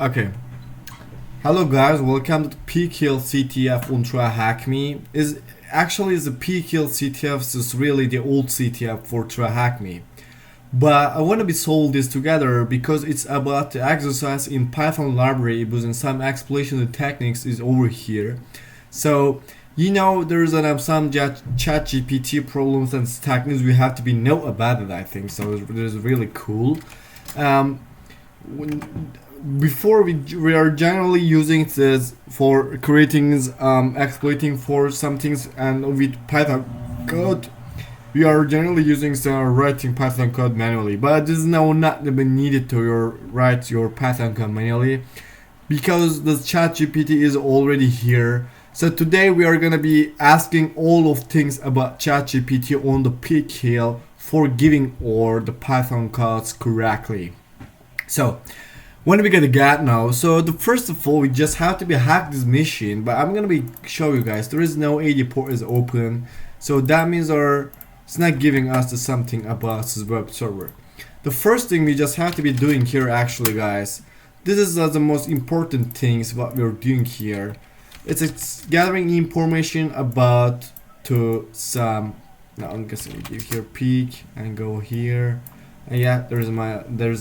Okay. Hello guys, welcome to PKill CTF on TryHackMe. Is the PKill CTF is really the old CTF for TryHackMe. But I want to be solve this together because it's about the exercise in Python library using some exploitation techniques is over here. So there's some chat GPT problems and techniques we have to be know about it. I think so. It is really cool. Um, Before we are generally using this for creating exploiting for some things, and with Python code we are generally using writing Python code manually, but this is now not even needed to write your Python code manually because the chat GPT is already here. So today we are gonna be asking all of things about chat GPT on the PKill for giving all the Python codes correctly. So when we gonna get now, so the first of all we just have to be hack this machine, but I'm gonna be show you guys there is no AD port is open, so that means it's not giving us the something about this web server. The first thing we just have to be doing here actually guys, this is the most important things what we're doing here. It's gathering information about to some. Now I'm just gonna give here peek and go here, and yeah, there's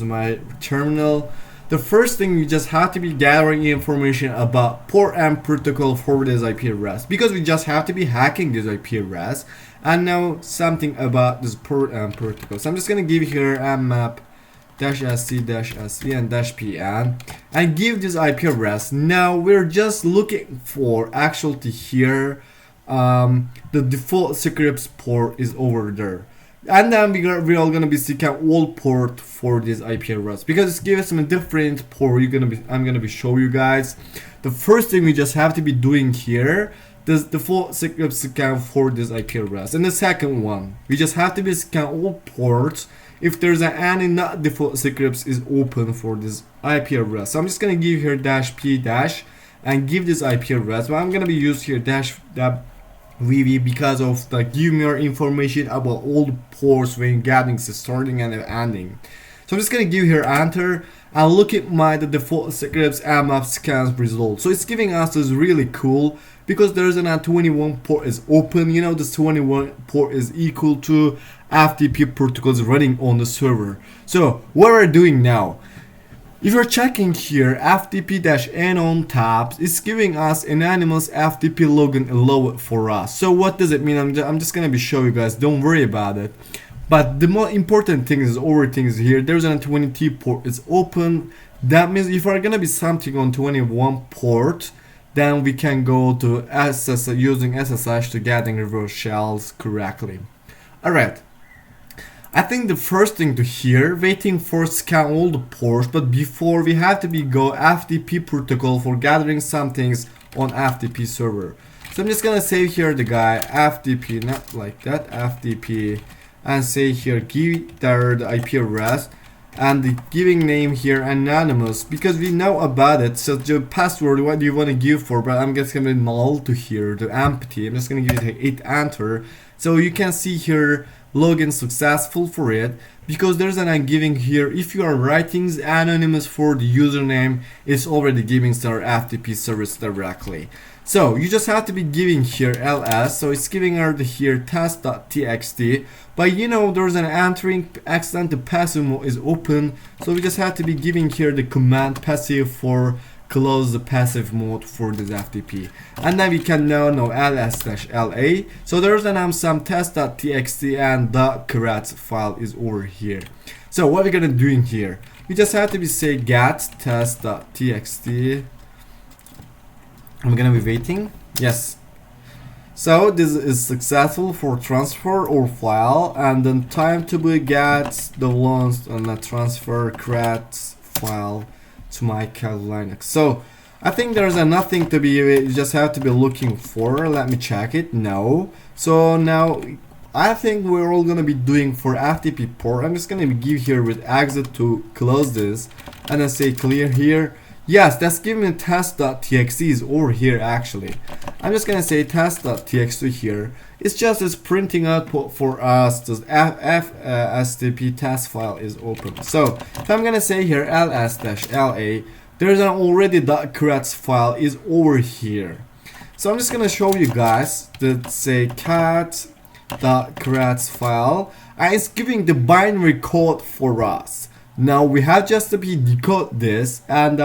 my terminal. The first thing we just have to be gathering information about port and protocol for this IP address, because we just have to be hacking this IP address and know something about this port and protocol. So I'm just gonna give here mmap -sc-sc and -pn and give this IP address. Now we're just looking for actually here the default scripts port is over there. And then we're all gonna be seeking all port for this IP address because it's giving some different port. I'm gonna be show you guys. The first thing we just have to be doing here, this default script scan for this IP address, and the second one we just have to be scan all ports if there's any not default scripts is open for this IP address. So I'm just gonna give here -p- and give this IP address, but I'm gonna be use here -vv because of the give more information about all the ports when getting starting and ending. So I'm just gonna give here enter and look at the default scripts mmap scans result. So it's giving us this really cool because there's an 21 port is open. This 21 port is equal to FTP protocols running on the server. So what we're doing now, if you're checking here FTP-N on tabs, it's giving us anonymous FTP login allowed for us. So what does it mean? I'm just gonna be show you guys, don't worry about it. But the more important thing is over things here, there's a 20 port is open. That means if we're gonna be something on 21 port, then we can go to using SSH to getting reverse shells correctly. Alright. I think the first thing to here, waiting for scan all the ports, but before we have to go FTP protocol for gathering some things on FTP server. So I'm just gonna say here the guy FTP, not like that, FTP, and say here give the IP address and the giving name here anonymous because we know about it. So the password what do you want to give for, but I'm just gonna null to here the empty. I'm just gonna give it 8 enter. So you can see here login successful for it because there's an I'm giving here if you are writing anonymous for the username, it's already giving our FTP service directly. So you just have to be giving here ls, so it's giving her here test.txt, but there's an entering accident the passive mode is open, so we just have to be giving here the command passive for close the passive mode for this FTP, and then we can now know ls-la. So there's some test.txt and the correct file is over here. So what we're gonna doing here, we just have to be say get test.txt. I'm gonna be waiting. Yes. So this is successful for transfer or file, and then time to be get the launch and the transfer correct file to my Kali Linux. So I think there's nothing to be, you just have to be looking for. Let me check it. No. So now I think we're all gonna be doing for FTP port. I'm just gonna give here with exit to close this and then say clear here. Yes, that's giving me test.txt is over here actually. I'm just gonna say test.txt here. It's just as printing output for us. The FTP test file is open. So if I'm gonna say here ls-la there's an already .creds file is over here. So I'm just gonna show you guys that say cat.creds file, and it's giving the binary code for us. Now we have just to be decode this and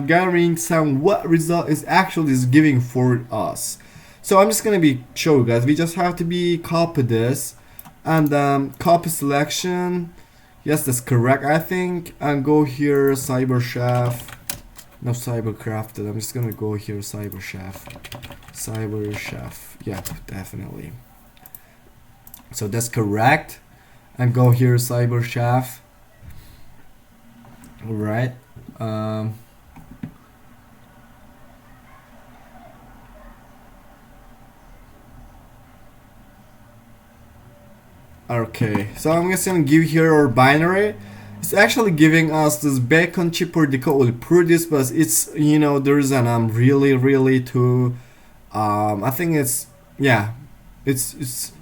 gathering some what result is actually is giving for us. So I'm just gonna be show you guys. We just have to be copy this and copy selection. Yes, that's correct I think. And go here cyberchef. No, cybercrafted. I'm just gonna go here cyberchef. Yep, definitely. So that's correct. And go here cyberchef. Alright. Okay, so I'm just gonna give here our binary. It's actually giving us this bacon chipper decode will produce, but it's, you know, there's an really too I think it's, yeah, it's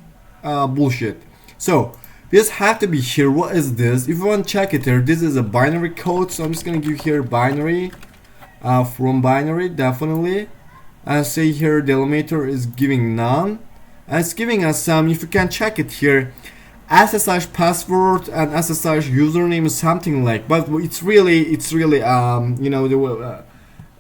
bullshit. So we just have to be here. What is this? If you want to check it here, this is a binary code. So I'm just gonna give here binary from binary definitely, and say here delimiter is giving none, and it's giving us some. If you can check it here, SSH password and SSH username is something like, but it's really you know the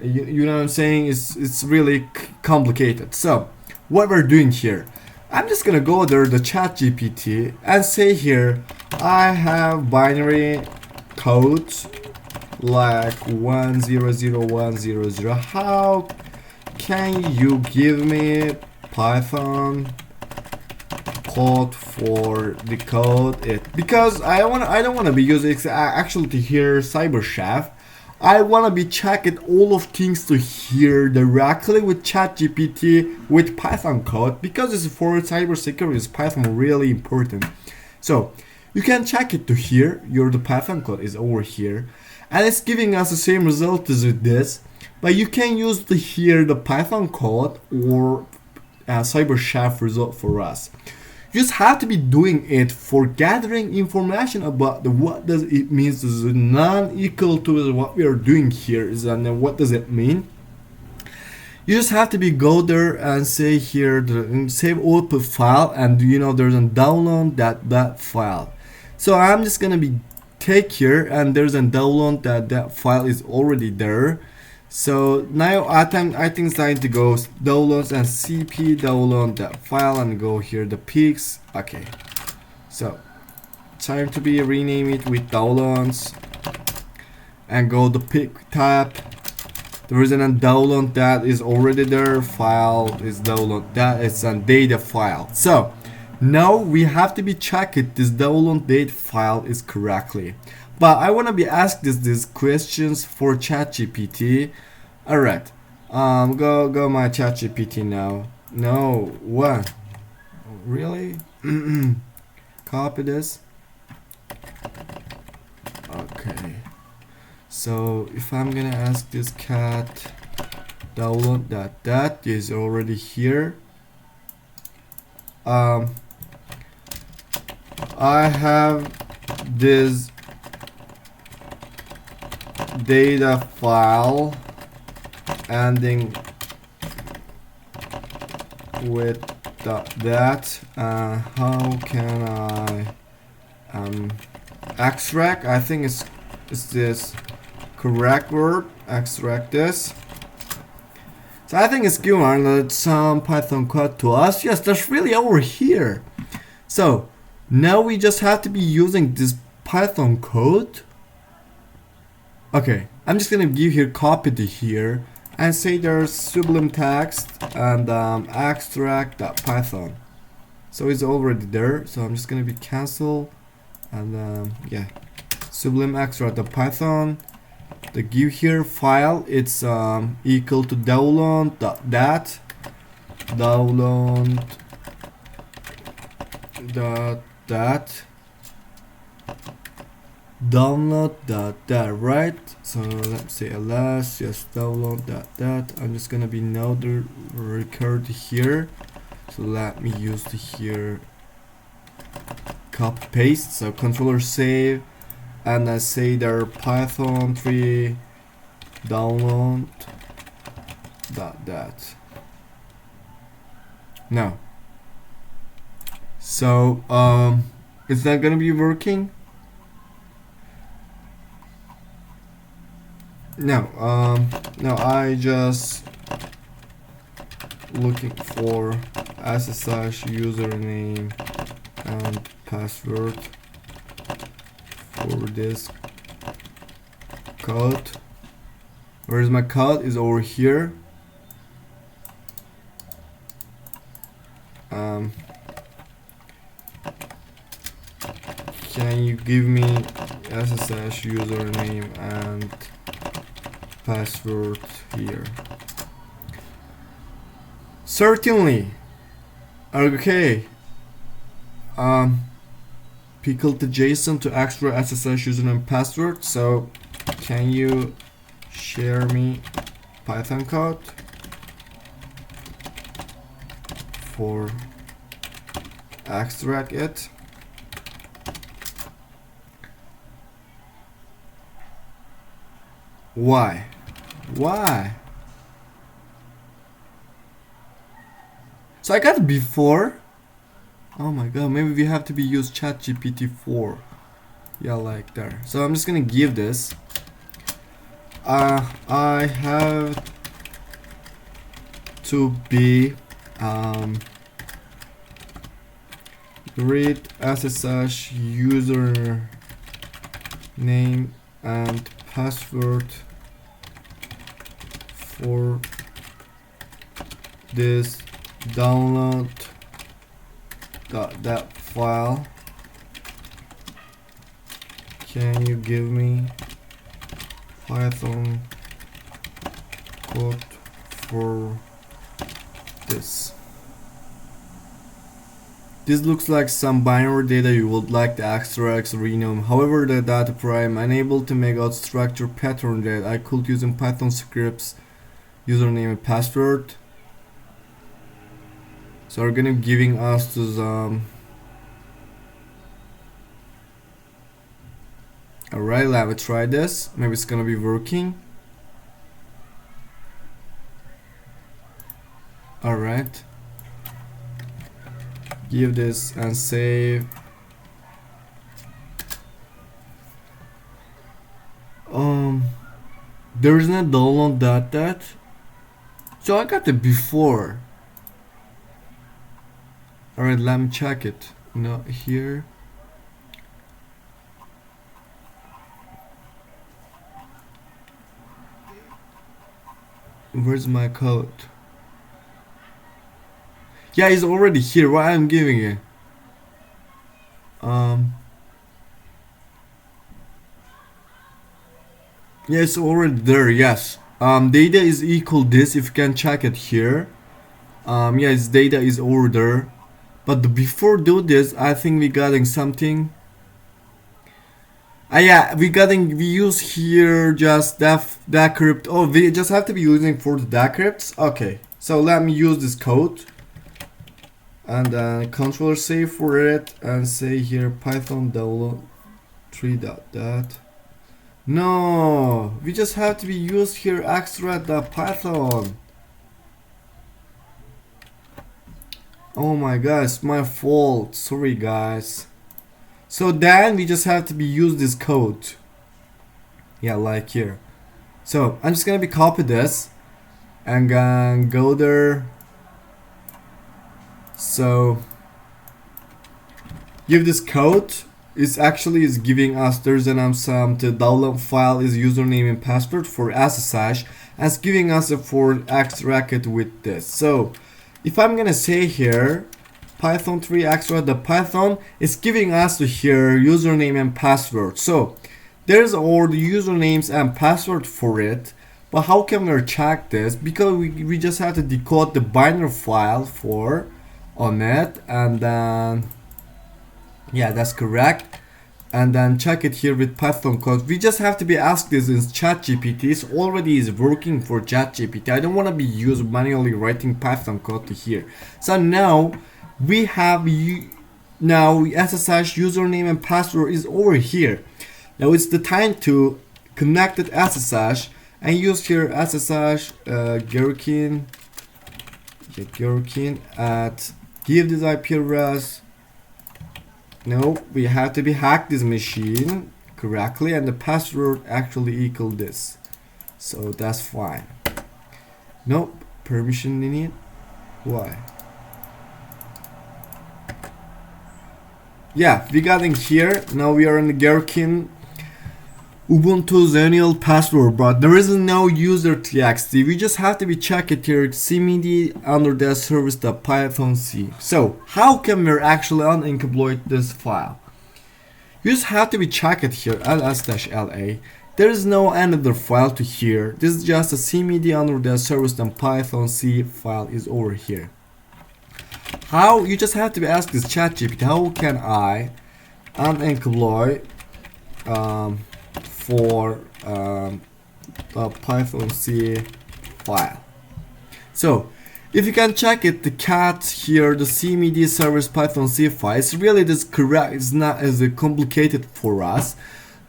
you know what I'm saying, it's really complicated. So what we're doing here, I'm just gonna go there the chat GPT and say here I have binary code like 100100. How can you give me Python code for decode it? Because I don't want to be using actually to hear cyberchef. I want to be checking all of things to here directly with ChatGPT with Python code, because it's for cybersecurity. Is Python really important? So you can check it to here. The Python code is over here, and it's giving us the same result as with this. But you can use the here the Python code or cyberchef result for us. You just have to be doing it for gathering information about the what does it means is non-equal to what we are doing here is, and what does it mean. You just have to be go there and say here the save output file, and you know there's a download that file. So I'm just gonna be take here, and there's a download that file is already there. So now I think it's time to go downloads and cp download that file and go here the pics. Okay, so time to be rename it with downloads and go the pic tab. There is a download that is already there. File is download that is a data file. So now we have to be check it this download data file is correctly. But I want to be asked these questions for ChatGPT. Alright, go my ChatGPT now. No, what? Really? Copy this. Okay. So if I'm gonna ask this cat download that is already here. I have this data file ending with that. How can I extract? I think it's this correct word. Extract this. So I think it's given some Python code to us. Yes, that's really over here. So now we just have to be using this Python code. Okay, I'm just gonna give here copy to here and say there's sublime text and extract.python. So it's already there. So I'm just gonna be cancel and yeah, sublime extract.python. The give here file it's equal to download that download that right. So let's say ls just download that. I'm just gonna be now the record here. So let me use the here copy paste. So controller save, and I say there Python 3 download that. No. So it's not gonna be working. No, no, I just looking for SSH username and password for this code. Where's my code? Is over here. Can you give me SSH username and password here? Certainly. Okay. Pickle the JSON to extra SSH username and password. So can you share me Python code for extract it? Why? Why? So I got it before. Oh my god, maybe we have to be use ChatGPT 4. Yeah, like there. So I'm just gonna give this. I have to be read SSH user name and password for this download that file. Can you give me Python code for this? This looks like some binary data you would like to extract or rename. However, the data prime unable to make out structure pattern that I could use in Python scripts username and password. So we're gonna giving us to some. Alright, let me try this. Maybe it's gonna be working. Alright. Give this and save. There is no download that. So I got it before. Alright, let me check it. No, here. Where's my code? Yeah, it's already here. Why I'm giving it? Yeah, it's already there. Yes. Data is equal this. If you can check it here. Yeah, its data is over there. But before do this, I think we getting something. Yeah, we use here just that crypt. Oh, we just have to be using for the decrypts. Okay, so let me use this code and then controller save for it and say here Python download 3.dat. No, we just have to be used here extract.python. Oh my god, it's my fault. Sorry guys. So then we just have to be use this code. Yeah, like here. So I'm just gonna be copy this and go there. So give this code. It's actually is giving us there's some the download file is username and password for SSH and it's giving us a for extract it with this. So if I'm gonna say here Python 3 extra the Python is giving us to here username and password. So there's all the usernames and password for it, but how can we check this? Because we just have to decode the binary file for on it and then yeah, that's correct. And then check it here with Python code. We just have to be asked this in ChatGPT. It's already is working for ChatGPT. I don't want to be used manually writing Python code to here. So now we have now SSH username and password is over here. Now it's the time to connect it SSH and use here SSH gherkin at give this IP address. No, we have to be hack this machine correctly, and the password actually equal this, so that's fine. Nope, permission needed. Why? Yeah, we got in here. Now we are in the gherkin Ubuntu Xenial password, but there is no user txt. We just have to be check it here cmd under the service.python-c. So how can we actually unexploit this file? You just have to be check it here ls-la. There is no another file to here. This is just a cmd under the service.python-c file is over here. How? You just have to be ask this ChatGPT, how can I unexploit for the Python-C file? So if you can check it, the cat here, the cmd service Python-C file, it's really this correct. It's not as complicated for us.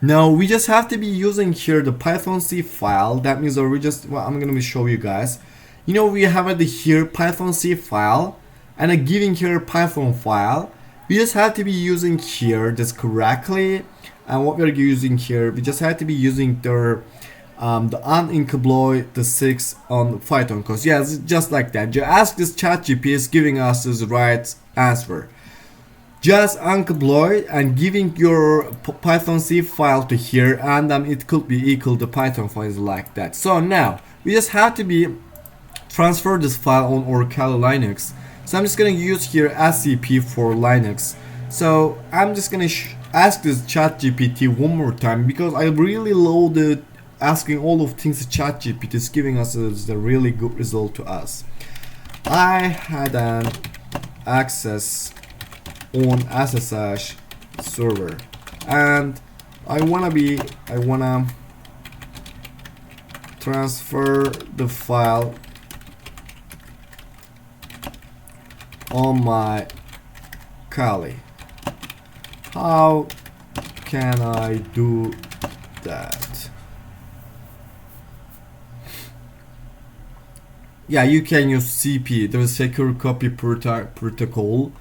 Now we just have to be using here the Python-C file. That means, or we just, well, I'm gonna show you guys. You know, we have it here Python-C file and a giving here Python file. We just have to be using here this correctly. And what we're using here, we just have to be using the unexploit the 6 on Python, cause yeah, it's just like that. You ask this ChatGPT is giving us this right answer. Just unexploit and giving your Python-C file to here, and it could be equal to Python files like that. So now we just have to be transfer this file on our Kali Linux. So I'm just gonna use here scp for Linux. So I'm just gonna ask this ChatGPT one more time, because I really loaded asking all of things to ChatGPT is giving us a really good result to us. I had an access on SSH server, and I wanna transfer the file on my Kali. How can I do that? Yeah, you can use CP, the secure copy protocol.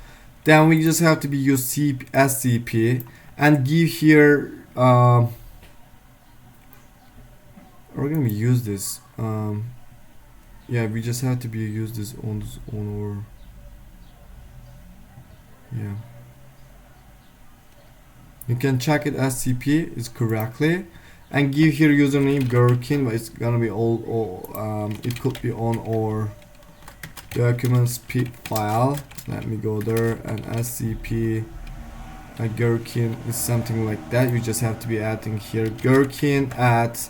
Then we just have to be use SCP and give here we're gonna use this yeah, we just have to be use this on our, yeah, you can check it SCP is correctly and give here username gherkin, but it's gonna be all it could be on our documents file. Let me go there, and scp gherkin is something like that. You just have to be adding here gherkin at,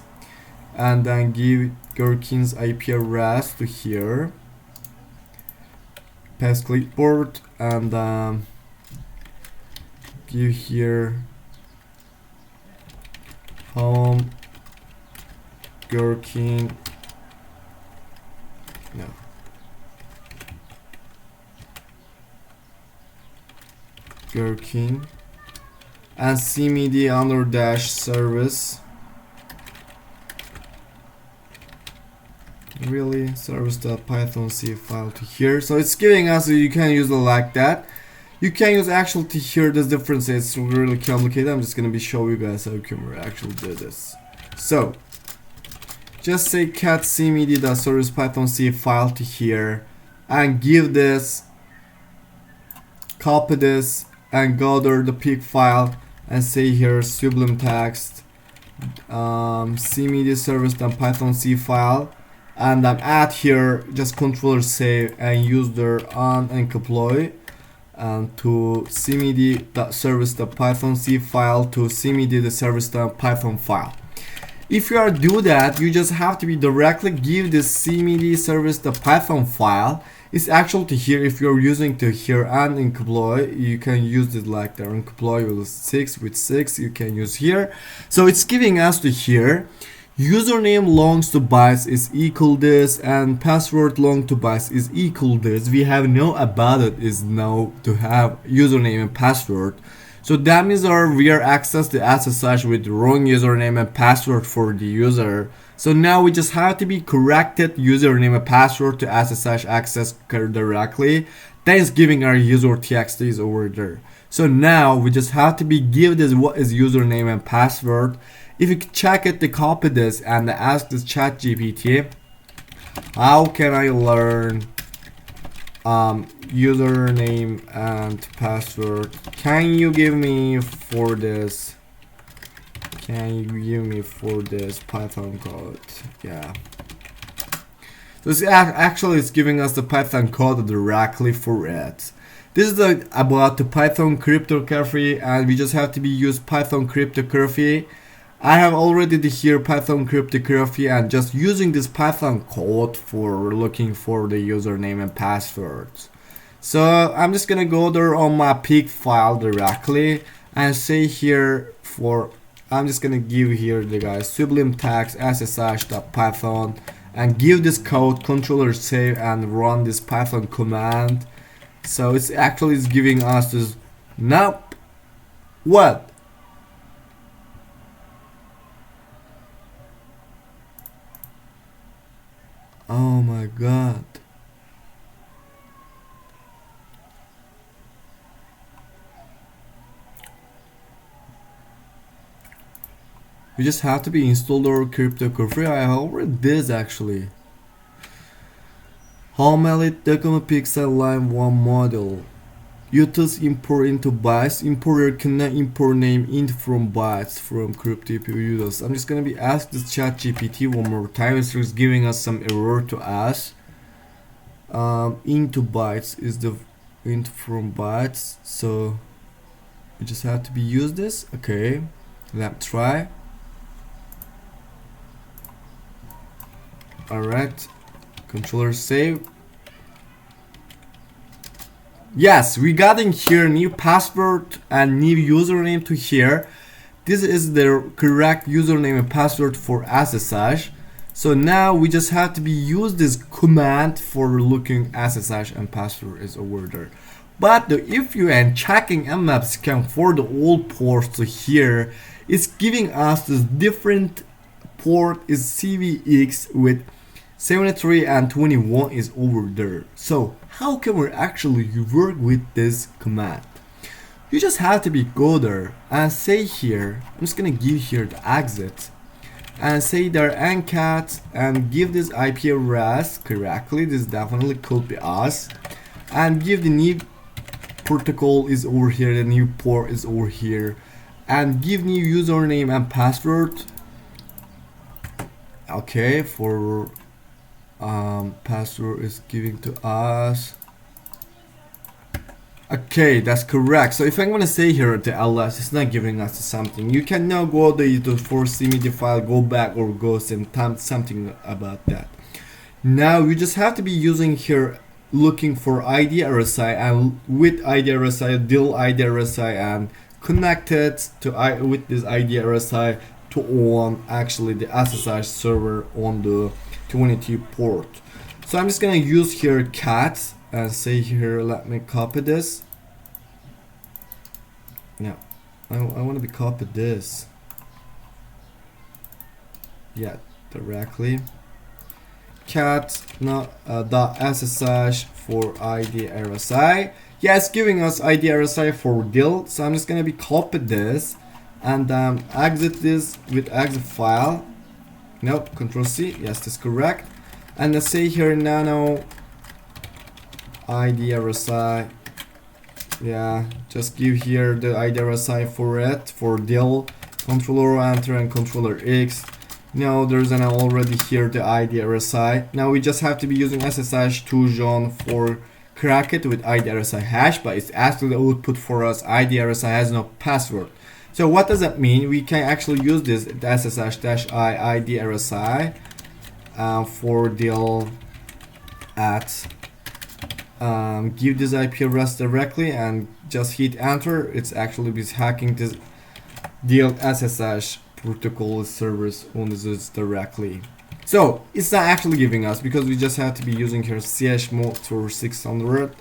and then give gherkin's IP address to here, pass clipboard, and give here home gherkin, no, gherkin, and cmd under dash service, really service.python-c file to here. So it's giving us, you can use it like that. You can use actually to hear this difference. It's really complicated. I'm just gonna be show you guys how you can actually do this. So just say cat cmd.service python-c file to here, and give this, copy this, and gather the pig file, and say here sublime text cmd service.python-c file, and add here just controller save and use their unexploit and to cmd.service.python-c file to cmd.service.python file. If you are do that, you just have to be directly give this cmd service.python file. It's actually to here, if you're using to here unexploit, you can use it like the unexploit with 6 you can use here. So it's giving us to here username longs to bytes is equal this, and password long to bytes is equal this. We have no about it is now to have username and password. So that means we are access the SSH with wrong username and password for the user. So now we just have to be corrected username and password to SSH access directly. That is giving our user txt is over there. So now we just have to be give this what is username and password. If you check it, to copy this and ask this chat GPT, how can I learn username and password? Can you give me for this? Can you give me for this Python code? Yeah. So it's actually it's giving us the Python code directly for it. This is about the Python cryptography, and we just have to be use Python cryptography. I have already here Python cryptography and just using this Python code for looking for the username and passwords. So I'm just gonna go there on my pig file directly and say here for I'm just gonna give here the guys sublime text ssh.python and give this code controller save and run this Python command. So it's actually is giving us this. Nope. What? Oh my god. We just have to be installed our cryptography. I already did actually. How many document pixel line 1 model? Use import into bytes. Importer cannot import name int from bytes from crypto users. I'm just gonna be ask this chat GPT one more time. It's just giving us some error to ask. Into bytes is the int from bytes. So we just have to be use this. Okay, let's try. Alright, controller save. Yes, we got in here new password and new username to here. This is the correct username and password for SSH. So now we just have to be use this command for looking SSH and password is over there. But if you are checking mmap scan for the old ports to here, it's giving us this different port is CVX with 73 and 21 is over there. So how can we actually work with this command? You just have to be go there and say here, I'm just gonna give here the exit and say there ncat and give this IP address correctly. This definitely could be us, and give the new protocol is over here, the new port is over here, and give new username and password. Okay, for password is giving to us. Okay, that's correct. So if I'm gonna say here the ls, it's not giving us something. You can now go the for cmd file, go back or go something about that. Now you just have to be using here looking for ID RSI, and with ID RSI, deal ID RSI and connect it to with this ID RSI to on actually the SSH server on the 22 port. So I'm just gonna use here cat and say here, let me copy this. Now I want to be copy this. Yeah, directly. Cat not .ssh for ID RSI. Yeah, it's giving us ID RSI for deal. So I'm just gonna be copy this and exit this with exit file. Nope, control C. Yes, that's correct. And let's say here nano ID RSI. Yeah, just give here the ID RSI for it for deal. Controller enter and controller X. Now there's an already here the ID RSI. Now we just have to be using SSH to John for crack it with ID RSI hash, but it's asking the output for us. ID RSI has no password. So what does that mean? We can actually use this SSH-I ID RSI for deal at give this IP address directly and just hit enter. It's actually be hacking this deal SSH protocol servers on this directly. So it's not actually giving us because we just have to be using here chmod for 600,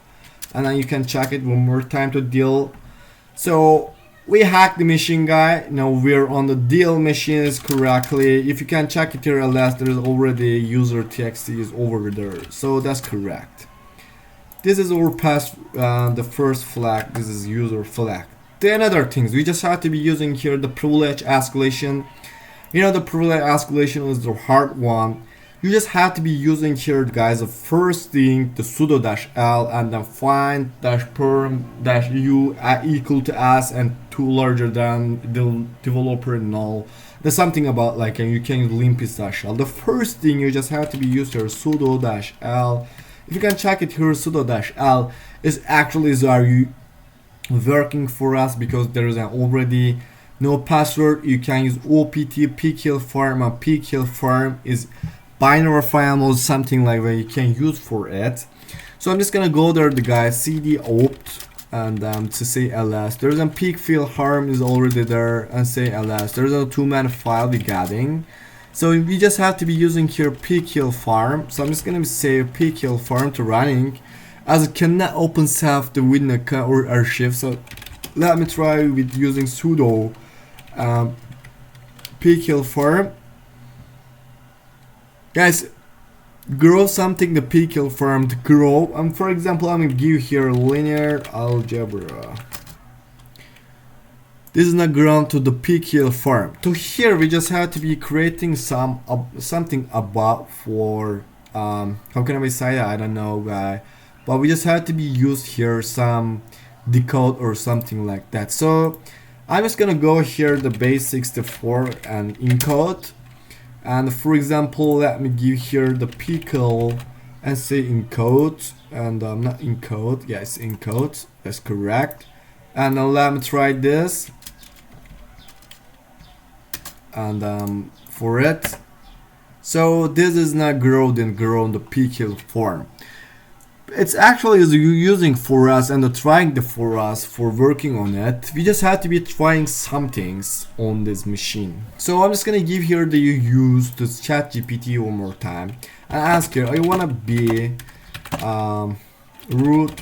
and then you can check it one more time to deal. So We hacked the machine, guy. Now we're on the deal machines correctly. If you can check it here, ls there is already user txt is over there, so that's correct. This is our past, the first flag. This is user flag. The another things we just have to be using here the privilege escalation. You know, the privilege escalation is the hard one. You just have to be using here, guys, the first thing the sudo -l and then find -perm -u equal to s and 2 larger than the developer null. There's something about like, and you can use limpis -l. The first thing you just have to be used here sudo -l. If you can check it here, sudo -l is actually working for us because there is an already no password. You can use opt pkill farm, and pkill farm is binary file or something like that you can use for it. So I'm just gonna go there, the guy cd opt and to say ls. There's a pkill harm is already there and say ls. There's a 2-man file we getting. So we just have to be using here pkill farm. So I'm just gonna say pkill farm to running, as it cannot open self the window or archive. So let me try with using sudo pkill farm. Guys, grow something the pkill farm to grow. For example, I'm gonna give here linear algebra. This is not grown to the pkill farm. To here we just have to be creating something about for how can I say that? I don't know, guy. But we just have to be used here some decode or something like that. So I'm just gonna go here the base 64 and encode. And for example, let me give here the pkill and say encode, and not encode, yes, encode, that's correct. And now let me try this, and for it, so this is not grow the pkill form. It's actually is using for us and trying the for us for working on it. We just have to be trying some things on this machine. So I'm just gonna give here the use to chat GPT one more time and ask her, I wanna be root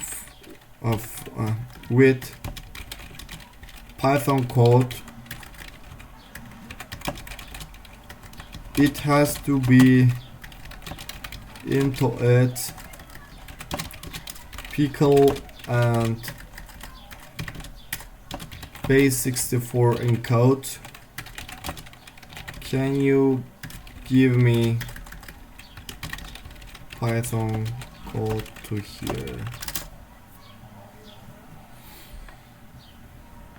of with Python code. It has to be into it pkill and base 64 encode. Can you give me Python code to here?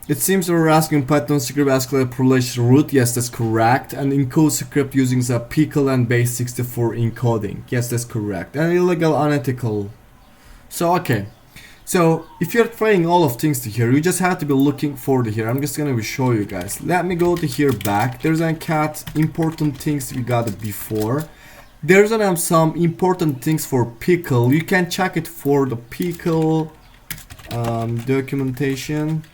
It seems we're asking Python script escalate privilege root. Yes, that's correct. And encode script using the pkill and base 64 encoding. Yes, that's correct. And illegal, unethical. So okay, so if you're trying all of things to here, you just have to be looking for the here. I'm just gonna show you guys. Let me go to here back. There's a cat important things we got before. There's some important things for pkill. You can check it for the pkill documentation.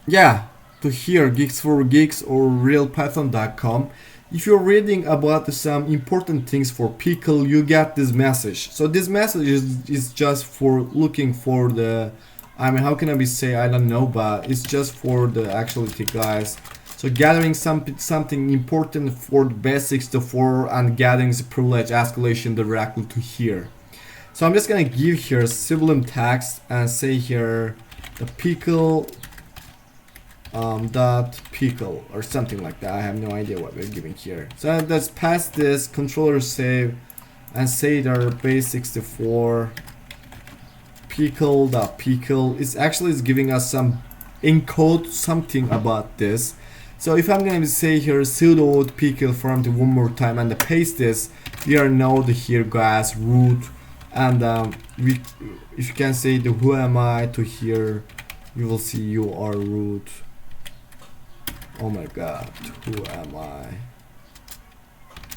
Yeah, to here geeks for geeks or realpython.com. If you're reading about some important things for pkill, you get this message. So this message is just for looking for the, I mean, how can I be say, I don't know, but it's just for the actuality, guys. So gathering something important for the base 64 and gathering the privilege escalation directly to here. So I'm just gonna give here sublime text and say here the pkill dot pkill or something like that. I have no idea what we're giving here. So let's pass this controller save and say their base 64 pkill dot pkill. It's actually is giving us some encode something about this. So if I'm going to say here sudo pkill farm to one more time and paste this, we are now the here, guys, root, and if you can say the who am I to here, you will see you are root. Oh my god, who am I?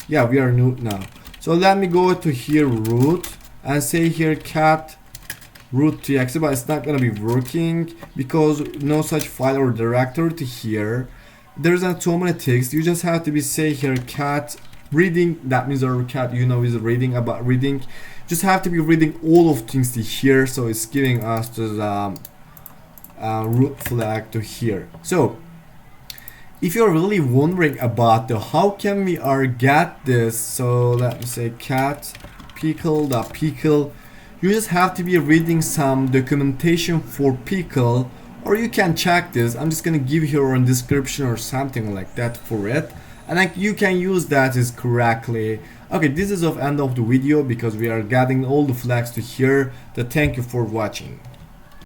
Yeah, we are new now. So let me go to here root and say here cat root txt, but it's not gonna be working because no such file or directory to here. There's not so many things. You just have to be say here cat reading. That means our cat, you know, is reading about reading. Just have to be reading all of things to here. So it's giving us the root flag to here. So if you're really wondering about the how can we are get this, so let me say cat pickle. You just have to be reading some documentation for pickle, or you can check this. I'm just gonna give here a description or something like that for it, and like you can use that is correctly. Okay, this is of end of the video because we are getting all the flags to here. Thank you for watching.